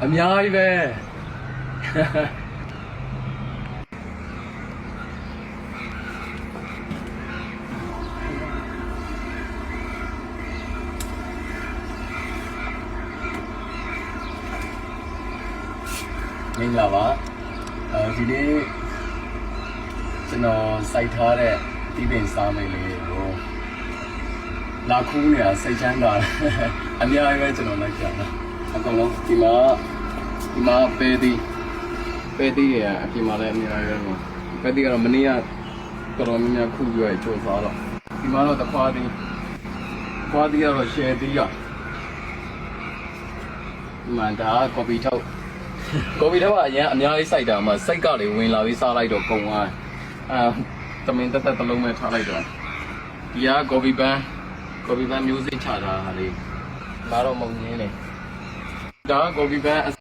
အများကြီးပဲမင်္ဂလာပါဒီနေ့ကျွန်တော်စိုက်ထားတဲ့ဒီပင်စားမိတ်လေးကိုလာခူးနေတာစိတ်ချမ်းသာအများကြီးပဲကျွန်တော်လိုက်ကြတာအကုန်လုံးဒီမှာပဲဒီရအပြင်မှာလည်းအများကြီးပဲပဲဒီကတော့မနေ့ကတော်တော်များများခုပြီးရချိုးစားတော့ဒီမှာတော့တခွားဒီကတော့ share ဒီရဒီမှာဒါက copy ထုတ်ကအရင်အများကြီးစိုက်တာမှာစိတ်ကလေဝင်လာပြီးစားလိုက်တော့ကုန်သွားသမင်တက်တစ်လုံးပဲထားလိုက်တော့ဒီက copy band music ချတာဟာလေလာတော့မုံငင်းလေဒါက copy band